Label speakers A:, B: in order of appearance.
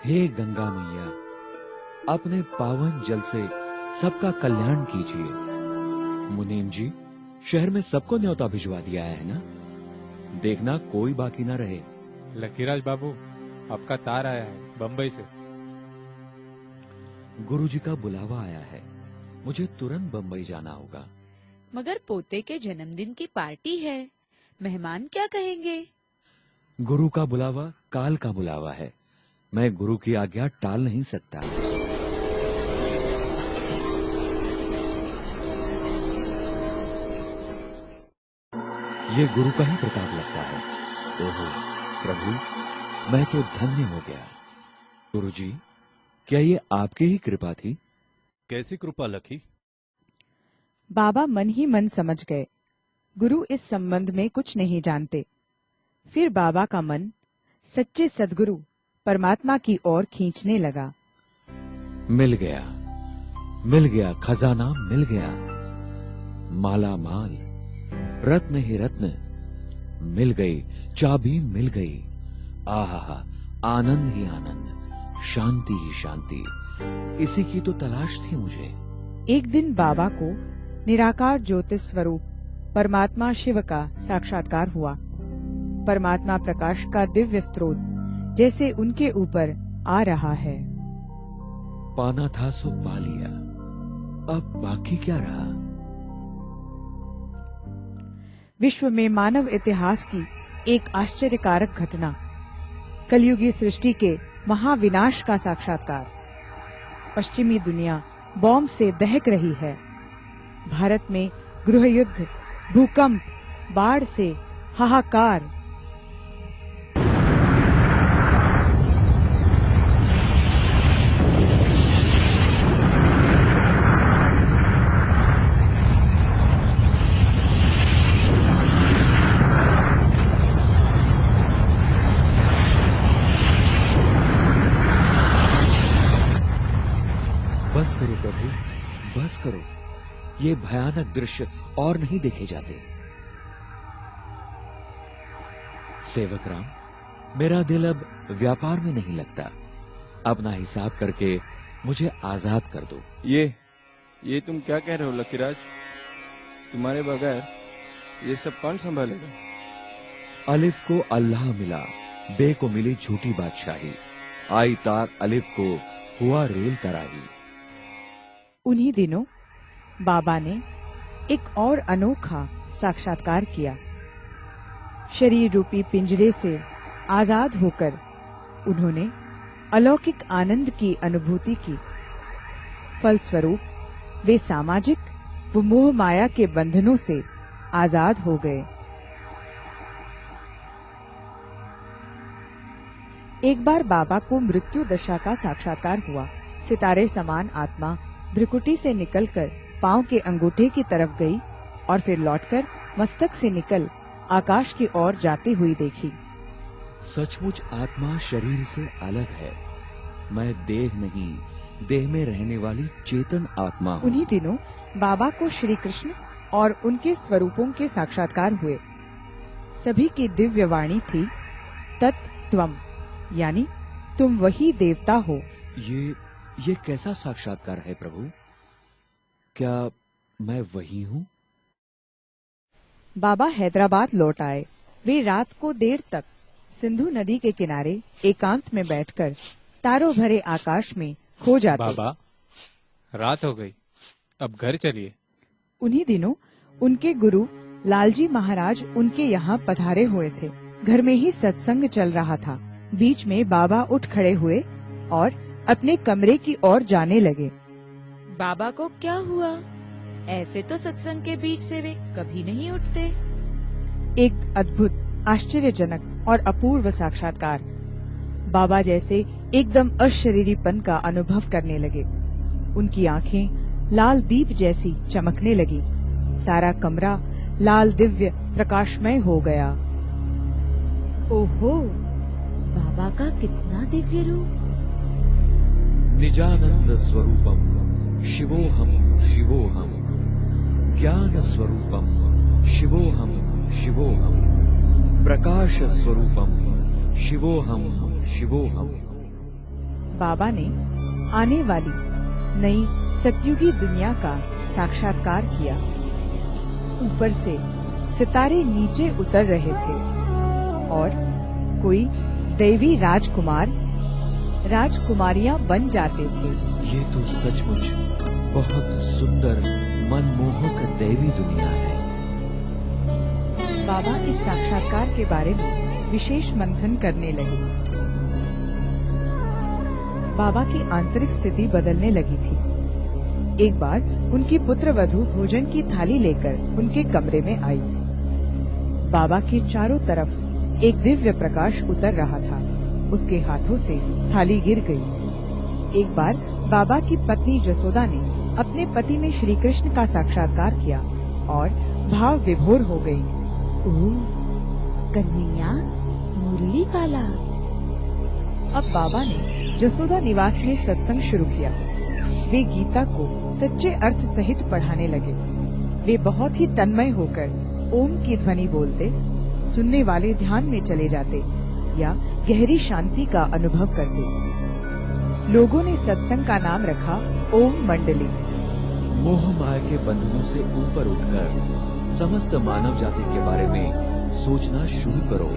A: हे गंगा मैया, अपने पावन जल से सबका कल्याण कीजिए। मुनीम जी, शहर में सबको न्योता भिजवा दिया है ना? देखना कोई बाकी ना रहे।
B: लकीराज बाबू, आपका तार आया है बंबई से।
A: गुरुजी का बुलावा आया है, मुझे तुरंत बंबई जाना होगा।
C: मगर पोते के जन्मदिन की पार्टी है, मेहमान क्या कहेंगे?
A: गुरु का बुलावा काल का बुलावा है, मैं गुरु की आज्ञा टाल नहीं सकता। ये गुरु का ही प्रताप लगता है। ओहो प्रभु, मैं तो धन्य हो गया। गुरुजी, क्या ये आपकी ही कृपा थी?
D: कैसी कृपा लखी?
E: बाबा मन ही मन समझ गए, गुरु इस संबंध में कुछ नहीं जानते। फिर बाबा का मन सच्चे सद्गुरु परमात्मा की ओर खींचने लगा।
A: मिल गया खजाना, मिल गया माला माल, रत्न ही रत्न, मिल गई चाबी, मिल गई। आहा, आनंद ही आनंद, शांति ही शांति, इसी की तो तलाश थी मुझे।
E: एक दिन बाबा को निराकार ज्योति स्वरूप परमात्मा शिव का साक्षात्कार हुआ। परमात्मा प्रकाश का दिव्य स्रोत जैसे उनके ऊपर आ रहा है।
A: पाना था सो पा लिया, अब बाकी क्या रहा?
E: विश्व में मानव इतिहास की एक आश्चर्यकारक घटना, कलयुगी सृष्टि के महाविनाश का साक्षात्कार। पश्चिमी दुनिया बॉम्ब से दहक रही है। भारत में गृह युद्ध, भूकंप, बाढ़ से हाहाकार।
A: बस करो प्रभु, बस करो, ये भयानक दृश्य और नहीं देखे जाते। सेवक राम, मेरा दिल अब व्यापार में नहीं लगता। अपना हिसाब करके मुझे आजाद कर दो।
F: ये तुम क्या कह रहे हो लकीराज? तुम्हारे बगैर ये सब कौन संभालेगा?
A: अलिफ को अल्लाह मिला, बे को मिली झूठी बादशाही, आई तार अलिफ को हुआ रेल तराही।
E: उन्हीं दिनों बाबा ने एक और अनोखा साक्षात्कार किया। शरीर रूपी पिंजरे से आजाद होकर उन्होंने अलौकिक आनंद की अनुभूति की। फलस्वरूप वे सामाजिक व मोह माया के बंधनों से आजाद हो गए। एक बार बाबा को मृत्यु दशा का साक्षात्कार हुआ। सितारे समान आत्मा भ्रिकुटी से निकलकर पांव के अंगूठे की तरफ गई और फिर लौटकर मस्तक से निकल आकाश की ओर जाती हुई देखी।
A: सचमुच आत्मा शरीर से अलग है, मैं देह नहीं, देह में रहने वाली चेतन आत्मा हूँ।
E: उन्हीं दिनों बाबा को श्री कृष्ण और उनके स्वरूपों के साक्षात्कार हुए। सभी की दिव्य वाणी थी, तत्त्वम, यानी तुम वही देवता हो।
A: ये कैसा साक्षात्कार है प्रभु? क्या मैं वही हूँ?
E: बाबा हैदराबाद लौट आए। वे रात को देर तक सिंधु नदी के किनारे एकांत में बैठकर तारों भरे आकाश में खो जाते।
B: बाबा, रात हो गई, अब घर चलिए।
E: उन्हीं दिनों उनके गुरु लालजी महाराज उनके यहाँ पधारे हुए थे। घर में ही सत्संग चल रहा था। बीच में बाबा उठ खड़े हुए और अपने कमरे की ओर जाने लगे।
C: बाबा को क्या हुआ? ऐसे तो सत्संग के बीच से वे कभी नहीं उठते।
E: एक अद्भुत, आश्चर्यजनक और अपूर्व साक्षात्कार। बाबा जैसे एकदम अशरीरीपन का अनुभव करने लगे। उनकी आंखें लाल दीप जैसी चमकने लगी। सारा कमरा लाल दिव्य प्रकाशमय हो गया।
C: ओहो, बाबा का कितना दिव्य रूप!
A: निजानंद स्वरूपम शिवोहम शिवोहम, ज्ञान स्वरूपम शिवोहम शिवोहम, प्रकाश स्वरूपम शिवोहम शिवोहम।
E: बाबा ने आने वाली नई सतयुगी दुनिया का साक्षात्कार किया। ऊपर से सितारे नीचे उतर रहे थे और कोई दैवी राजकुमार राजकुमारियां बन जाते थे।
A: ये तो सचमुच बहुत सुंदर मनमोहक दैवी दुनिया है।
E: बाबा इस साक्षात्कार के बारे में विशेष मंथन करने लगे। बाबा की आंतरिक स्थिति बदलने लगी थी। एक बार उनकी पुत्रवधू भोजन की थाली लेकर उनके कमरे में आई। बाबा के चारों तरफ एक दिव्य प्रकाश उतर रहा था। उसके हाथों से थाली गिर गई। एक बार बाबा की पत्नी जसोदा ने अपने पति में श्री कृष्ण का साक्षात्कार किया और भाव विभोर हो गई।
C: कन्हैया, मुरली वाला।
E: अब बाबा ने जसोदा निवास में सत्संग शुरू किया। वे गीता को सच्चे अर्थ सहित पढ़ाने लगे। वे बहुत ही तन्मय होकर ओम की ध्वनि बोलते, सुनने वाले ध्यान में चले जाते या गहरी शांति का अनुभव करते। लोगों ने सत्संग का नाम रखा ओम मंडली।
A: मोह माया के बंधनों से ऊपर उठकर समस्त मानव जाति के बारे में सोचना शुरू करो।